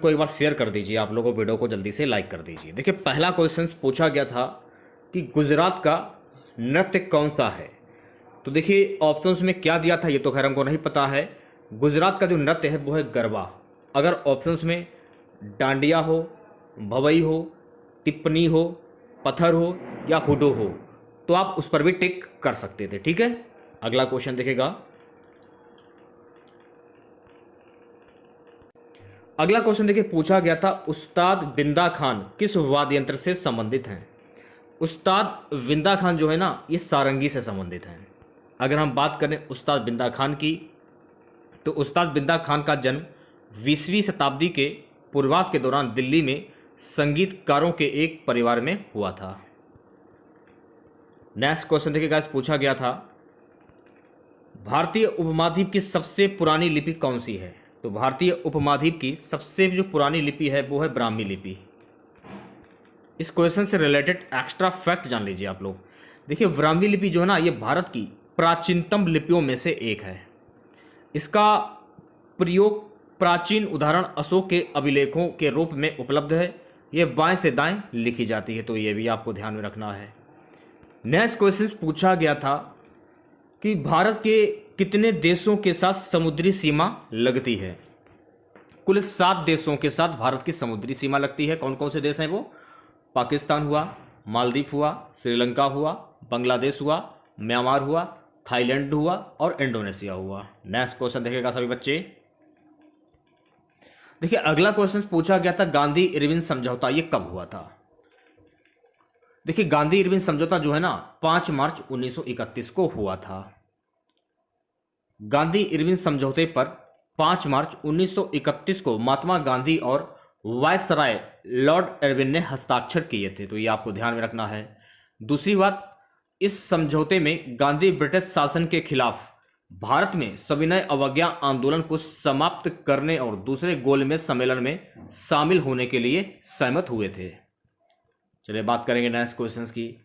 को एक बार शेयर कर दीजिए, आप लोगों वीडियो को जल्दी से लाइक कर दीजिए। देखिए पहला क्वेश्चन पूछा गया था कि गुजरात का नृत्य कौन सा है। तो देखिए ऑप्शंस में क्या दिया था ये तो खैर हमको नहीं पता है। गुजरात का जो नृत्य है वो है गरबा। अगर ऑप्शंस में डांडिया हो, भवई हो, टिप्पणी हो, पत्थर हो या हुडो हो तो आप उस पर भी टिक कर सकते थे। ठीक है, अगला क्वेश्चन देखेगा। अगला क्वेश्चन देखिए पूछा गया था उस्ताद बिंदा खान किस वाद्य यंत्र से संबंधित हैं। उस्ताद बिंदा खान जो है ना ये सारंगी से संबंधित हैं। अगर हम बात करें उस्ताद बिंदा खान की तो उस्ताद बिंदा खान का जन्म 20वीं शताब्दी के पूर्वार्ध के दौरान दिल्ली में संगीतकारों के एक परिवार में हुआ था। नेक्स्ट क्वेश्चन देखिए गाइस पूछा गया था भारतीय उपमहाद्वीप की सबसे पुरानी लिपि कौन सी है। तो भारतीय उपमहाद्वीप की सबसे जो पुरानी लिपि है वो है ब्राह्मी लिपि। इस क्वेश्चन से रिलेटेड एक्स्ट्रा फैक्ट जान लीजिए आप लोग। देखिए ब्राह्मी लिपि जो है ना ये भारत की प्राचीनतम लिपियों में से एक है। इसका प्रयोग प्राचीन उदाहरण अशोक के अभिलेखों के रूप में उपलब्ध है। ये बाएं से दाएं लिखी जाती है, तो ये भी आपको ध्यान में रखना है। नेक्स्ट क्वेश्चन पूछा गया था कि भारत के कितने देशों के साथ समुद्री सीमा लगती है। कुल 7 देशों के साथ भारत की समुद्री सीमा लगती है। कौन कौन से देश हैं वो? पाकिस्तान हुआ, मालदीव हुआ, श्रीलंका हुआ, बांग्लादेश हुआ, म्यांमार हुआ, थाईलैंड हुआ और इंडोनेशिया हुआ। नेक्स्ट क्वेश्चन देखेगा सभी बच्चे। देखिए अगला क्वेश्चन पूछा गया था गांधी इरविन समझौता ये कब हुआ था। देखिए गांधी इरविन समझौता जो है ना 5 मार्च 1931 को हुआ था। गांधी इरविन समझौते पर 5 मार्च 1931 को महात्मा गांधी और वायसराय लॉर्ड इरविन ने हस्ताक्षर किए थे, तो ये आपको ध्यान में रखना है। दूसरी बात, इस समझौते में गांधी ब्रिटिश शासन के खिलाफ भारत में सविनय अवज्ञा आंदोलन को समाप्त करने और दूसरे गोलमेज सम्मेलन में शामिल होने के लिए सहमत हुए थे। चलिए बात करेंगे नेक्स्ट क्वेश्चंस की।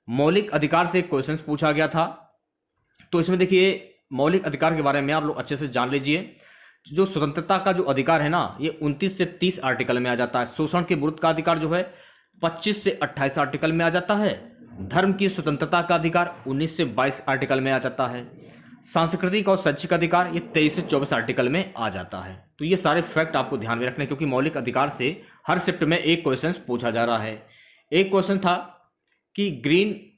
मौलिक अधिकार से क्वेश्चंस पूछा गया था, तो इसमें देखिए मौलिक अधिकार के बारे में आप लोग अच्छे से जान लीजिए। जो स्वतंत्रता का जो अधिकार है ना ये 29 से 30 आर्टिकल में आ जाता है। शोषण के विरुद्ध का अधिकार जो है 25 से 28 आर्टिकल में आ जाता है। धर्म की स्वतंत्रता का अधिकार 19 से 22 आर्टिकल में आ जाता है। सांस्कृतिक और शैक्षिक अधिकार ये 23 से 24 आर्टिकल में आ जाता है। तो ये सारे फैक्ट आपको ध्यान में रखने, क्योंकि मौलिक अधिकार से हर शिफ्ट में एक क्वेश्चन पूछा जा रहा है। एक क्वेश्चन था कि ग्रीन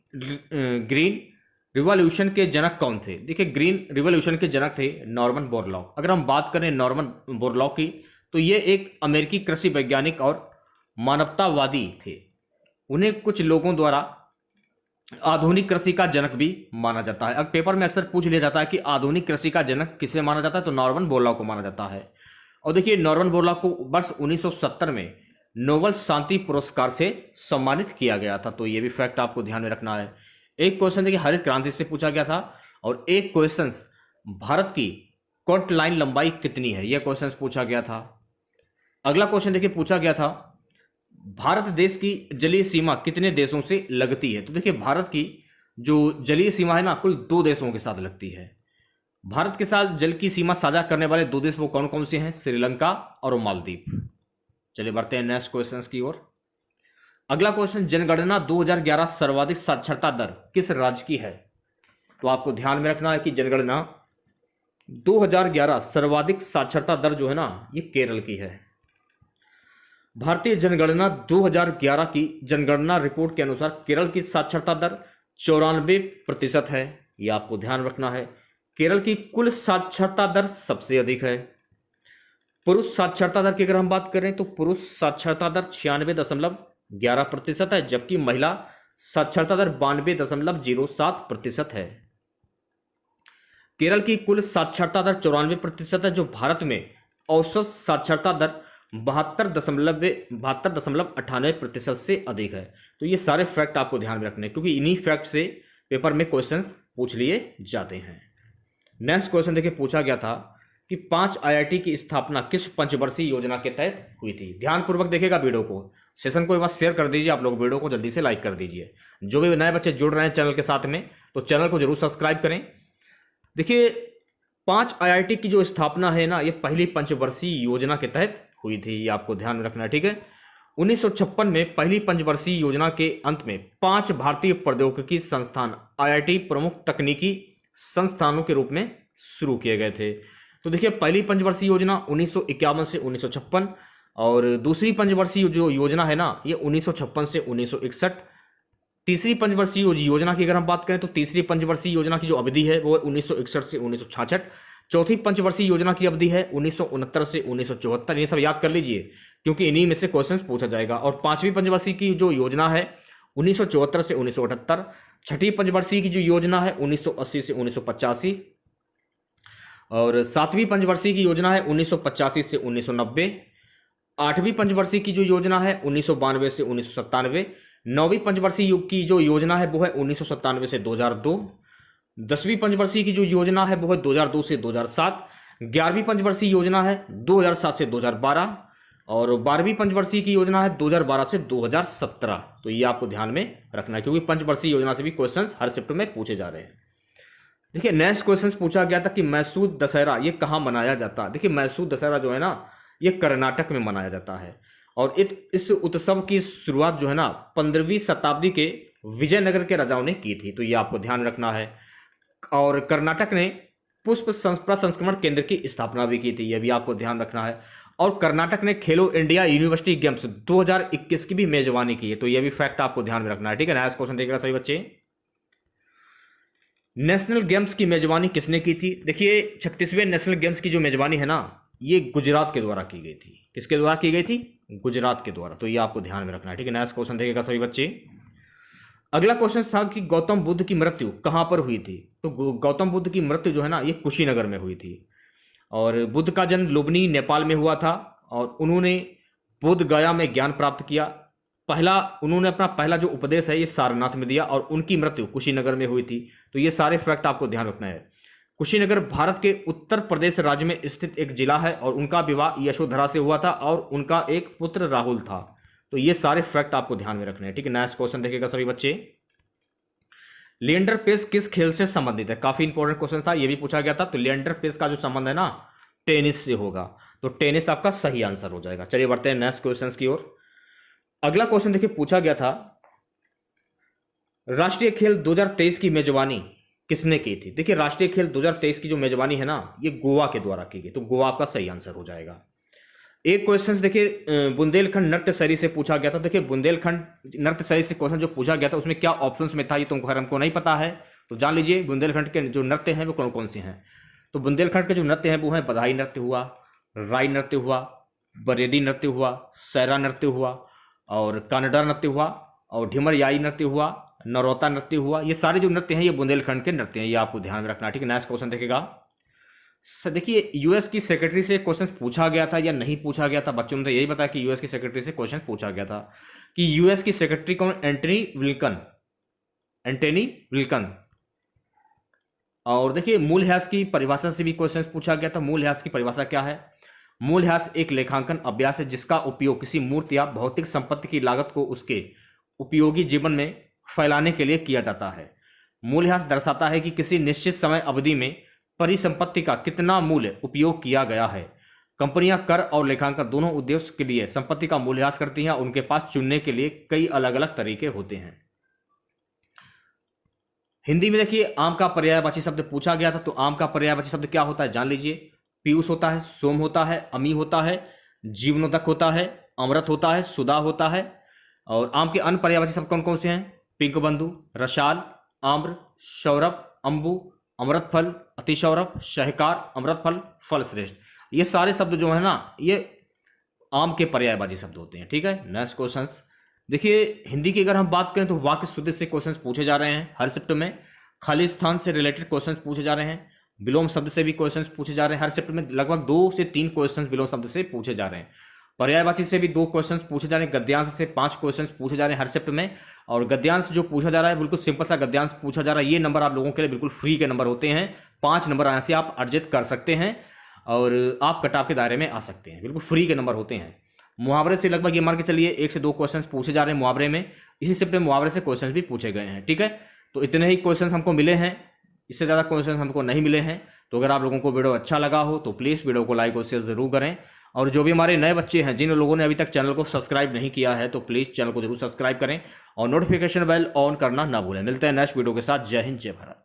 रिवॉल्यूशन के जनक कौन थे। देखिए ग्रीन रिवॉल्यूशन के जनक थे नॉर्मन बोरलॉग। अगर हम बात करें नॉर्मन बोरलॉग की तो ये एक अमेरिकी कृषि वैज्ञानिक और मानवतावादी थे। उन्हें कुछ लोगों द्वारा आधुनिक कृषि का जनक भी माना जाता है। अब पेपर में अक्सर पूछ लिया जाता है कि आधुनिक कृषि का जनक किसे माना जाता है, तो नॉर्मन बोरलॉग को माना जाता है। और देखिए नॉर्मन बोरलॉग को वर्ष 1970 में नोबेल शांति पुरस्कार से सम्मानित किया गया था, तो ये भी फैक्ट आपको ध्यान में रखना है। एक क्वेश्चन देखिए हरित क्रांति से पूछा गया था और एक क्वेश्चन भारत की कोस्ट लाइन लंबाई कितनी है, यह क्वेश्चन पूछा गया था। अगला क्वेश्चन देखिए पूछा गया था भारत देश की जलीय सीमा कितने देशों से लगती है। तो देखिए भारत की जो जलीय सीमा है ना कुल 2 देशों के साथ लगती है। भारत के साथ जल की सीमा साझा करने वाले 2 देश वो कौन कौन से हैं? श्रीलंका और मालदीव। चलिए बढ़ते हैं नेक्स्ट क्वेश्चन की ओर। अगला क्वेश्चन जनगणना 2011 सर्वाधिक साक्षरता दर किस राज्य की है। तो आपको ध्यान में रखना है कि जनगणना 2011 सर्वाधिक साक्षरता दर जो है ना ये केरल की है। भारतीय जनगणना 2011 की जनगणना रिपोर्ट के अनुसार केरल की साक्षरता दर 94% है। यह आपको ध्यान रखना है। केरल की कुल साक्षरता दर सबसे अधिक है। पुरुष साक्षरता दर की अगर हम बात करें तो पुरुष साक्षरता दर 96.11% है, जबकि महिला साक्षरता दर 92.07% है। केरल की कुल साक्षरता दर 94% है, जो भारत में औसत साक्षरता दर 72.98% से अधिक है। तो ये सारे फैक्ट आपको ध्यान में रखने, क्योंकि इन्हीं फैक्ट से पेपर में क्वेश्चंस पूछ लिए जाते हैं। नेक्स्ट क्वेश्चन देखिए पूछा गया था कि 5 आईआईटी की स्थापना किस पंचवर्षीय योजना के तहत हुई थी। ध्यानपूर्वक देखिएगा वीडियो को, सेशन को एक बार शेयर कर दीजिए। आप लोग वीडियो को जल्दी से लाइक कर दीजिए। जो भी नए बच्चे जुड़ रहे हैं चैनल के साथ में तो चैनल को जरूर सब्सक्राइब करें। देखिए 5 आईआईटी की जो स्थापना है ना ये पहली पंचवर्षीय योजना के तहत हुई थी, ये आपको ध्यान में रखना है, ठीक है। 1956 में पहली पंचवर्षीय योजना के अंत में 5 भारतीय प्रौद्योगिकी संस्थान IIT प्रमुख तकनीकी संस्थानों के रूप में शुरू किए गए थे। तो देखिए पहली पंचवर्षीय योजना 1951 से 1956 और दूसरी पंचवर्षीय जो योजना है ना ये 1956 से 1961। तीसरी पंचवर्षीय योजना की अगर हम बात करें तो तीसरी पंचवर्षीय योजना की जो अवधि है वो 1961 से 1966। चौथी पंचवर्षीय योजना की अवधि है 1969 से 1974। ये सब याद कर लीजिए क्योंकि इन्हीं में से क्वेश्चंस पूछा जाएगा। और पांचवी पंचवर्षीय की जो योजना है 1974 से 1978। छठी पंचवर्षीय की जो योजना है 1980 से 1985 और सातवीं पंचवर्षीय की योजना है 1985 से 1990। आठवीं पंचवर्षीय की जो योजना है 1992 से 1997। नौवीं पंचवर्षीय की जो योजना है वो है 1997 से 2002। 10वीं पंचवर्षीय की जो योजना है वो है 2002 से 2007। 11वीं पंचवर्षीय योजना है 2007 से 2012 और 12वीं पंचवर्षीय की योजना है 2012 से 2017। तो ये आपको ध्यान में रखना है क्योंकि पंचवर्षीय योजना से भी क्वेश्चंस हर शिफ्ट में पूछे जा रहे हैं। देखिए नेक्स्ट क्वेश्चन पूछा गया था कि मैसूर दशहरा ये कहाँ मनाया जाता है। देखिए मैसूर दशहरा जो है ना ये कर्नाटक में मनाया जाता है और इस उत्सव की शुरुआत जो है ना 15वीं शताब्दी के विजयनगर के राजाओं ने की थी। तो ये आपको ध्यान रखना है। और कर्नाटक ने पुष्प प्रसंस्करण केंद्र की स्थापना भी की थी, यह भी आपको ध्यान रखना है। और कर्नाटक ने खेलो इंडिया यूनिवर्सिटी गेम्स 2021 की भी मेजबानी की है। तो यह भी फैक्ट आपको ध्यान में रखना है, ठीक है। नेक्स्ट क्वेश्चन देखिएगा सभी बच्चे, नेशनल गेम्स की मेजबानी किसने की थी। देखिए 36वें नेशनल गेम्स की जो मेजबानी है ना ये गुजरात के द्वारा की गई थी। किसके द्वारा की गई थी? गुजरात के द्वारा। तो ये आपको ध्यान में रखना है, ठीक है। नेक्स्ट क्वेश्चन देखिएगा सभी बच्चे। अगला क्वेश्चन था कि गौतम बुद्ध की मृत्यु कहां पर हुई थी। तो गौतम बुद्ध की मृत्यु जो है ना ये कुशीनगर में हुई थी और बुद्ध का जन्म लुम्बिनी नेपाल में हुआ था और उन्होंने बोध गया में ज्ञान प्राप्त किया। उन्होंने अपना पहला जो उपदेश है ये सारनाथ में दिया और उनकी मृत्यु कुशीनगर में हुई थी। तो ये सारे फैक्ट आपको ध्यान रखना है। कुशीनगर भारत के उत्तर प्रदेश राज्य में स्थित एक जिला है और उनका विवाह यशोधरा से हुआ था और उनका एक पुत्र राहुल था। तो ये सारे फैक्ट आपको ध्यान में रखने हैं, ठीक है। नेक्स्ट क्वेश्चन देखिएगा सभी बच्चे। लिएंडर पेस किस खेल से संबंधित है। काफी इंपॉर्टेंट क्वेश्चन था, ये भी पूछा गया था। तो लिएंडर पेस का जो संबंध है ना टेनिस से होगा। तो टेनिस आपका सही आंसर हो जाएगा। चलिए बढ़ते हैं नेक्स्ट क्वेश्चन की ओर। अगला क्वेश्चन देखिए पूछा गया था राष्ट्रीय खेल 2023 की मेजबानी किसने की थी। देखिए राष्ट्रीय खेल 2023 की जो मेजबानी है ना ये गोवा के द्वारा की गई। तो गोवा आपका सही आंसर हो जाएगा। एक क्वेश्चन देखिए बुंदेलखंड नृत्य शैली से पूछा गया था। देखिए बुंदेलखंड नृत्य शैली से क्वेश्चन जो पूछा गया था उसमें क्या ऑप्शंस में था ये तुमको हमको नहीं पता है तो जान लीजिए बुंदेलखंड के जो नृत्य हैं वो कौन कौन से हैं। तो बुंदेलखंड के जो नृत्य हैं वो है बधाई नृत्य हुआ, राई नृत्य हुआ, बरेदी नृत्य हुआ, सैरा नृत्य हुआ और कानडा नृत्य हुआ और ढिमरयाई नृत्य हुआ, नरौता नृत्य हुआ। ये सारे जो नृत्य हैं ये बुंदेलखंड के नृत्य हैं, ये आपको ध्यान में रखना, ठीक है। नेक्स्ट क्वेश्चन देखेगा। देखिए यूएस की सेक्रेटरी से क्वेश्चन पूछा गया था या नहीं पूछा गया था। बच्चों ने यही बताया कि यूएस की सेक्रेटरी से क्वेश्चन पूछा गया था कि यूएस की सेक्रेटरी कौन? एंटनी विल्कन। और देखिए मूल्यह्रास की परिभाषा से भी क्वेश्चन पूछा गया था। मूल्यह्रास की परिभाषा क्या है? मूल्यह्रास एक लेखांकन अभ्यास है जिसका उपयोग किसी मूर्त या भौतिक संपत्ति की लागत को उसके उपयोगी जीवन में फैलाने के लिए किया जाता है। मूल्यह्रास दर्शाता है कि किसी निश्चित समय अवधि में परिसंपत्ति का कितना मूल्य उपयोग किया गया है। कंपनियां कर और लेखांकन दोनों उद्देश्य के लिए संपत्ति का मूल्यह्रास करती हैं। उनके पास चुनने के लिए कई अलग अलग तरीके होते हैं। हिंदी में देखिए आम का पर्यायवाची शब्द पूछा गया था। तो आम का पर्यायवाची शब्द क्या होता है जान लीजिए। पीयूष होता है, सोम होता है, अमी होता है, जीवनोदक होता है, अमृत होता है, सुधा होता है। और आम के अन्य पर्यायवाची शब्द कौन कौन से हैं? पिंक बंधु, रसाल, आम्र, सौरभ, अंबु, अमृत फल, अतिसौरभ, सहकार, अमृत फल, फल श्रेष्ठ। ये सारे शब्द जो है ना ये आम के पर्यायवाची शब्द होते हैं, ठीक है। नेक्स्ट क्वेश्चन देखिए हिंदी की अगर हम बात करें तो वाक्य शुद्धि से क्वेश्चन पूछे जा रहे हैं हर शिफ्ट में। खाली स्थान से रिलेटेड क्वेश्चन पूछे जा रहे हैं। विलोम शब्द से भी क्वेश्चन पूछे जा रहे हैं हर शिफ्ट में। लगभग 2 से 3 क्वेश्चन विलोम शब्द से पूछे जा रहे हैं। पर्यायवाची से भी 2 क्वेश्चन पूछे जा रहे हैं। गद्यांश से 5 क्वेश्चन पूछे जा रहे हैं हर शिफ्ट में। और गद्यांश जो पूछा जा रहा है बिल्कुल सिंपल सा गद्यांश पूछा जा रहा है। ये नंबर आप लोगों के लिए बिल्कुल फ्री के नंबर होते हैं। 5 नंबर यहाँ से आप अर्जित कर सकते हैं और आप कटाव के दायरे में आ सकते हैं। बिल्कुल फ्री के नंबर होते हैं। मुहावरे से लगभग ये मान के चलिए 1 से 2 क्वेश्चन पूछे जा रहे हैं मुहावरे में। इसी शिफ्ट में मुहावरे से क्वेश्चन भी पूछे गए हैं, ठीक है। तो इतने ही क्वेश्चन हमको मिले हैं, इससे ज़्यादा क्वेश्चन हमको नहीं मिले हैं। तो अगर आप लोगों को वीडियो अच्छा लगा हो तो प्लीज़ वीडियो को लाइक और शेयर जरूर करें और जो भी हमारे नए बच्चे हैं, जिन लोगों ने अभी तक चैनल को सब्सक्राइब नहीं किया है, तो प्लीज़ चैनल को जरूर सब्सक्राइब करें और नोटिफिकेशन बेल ऑन करना ना भूलें। मिलते हैं नेक्स्ट वीडियो के साथ। जय हिंद, जय भारत।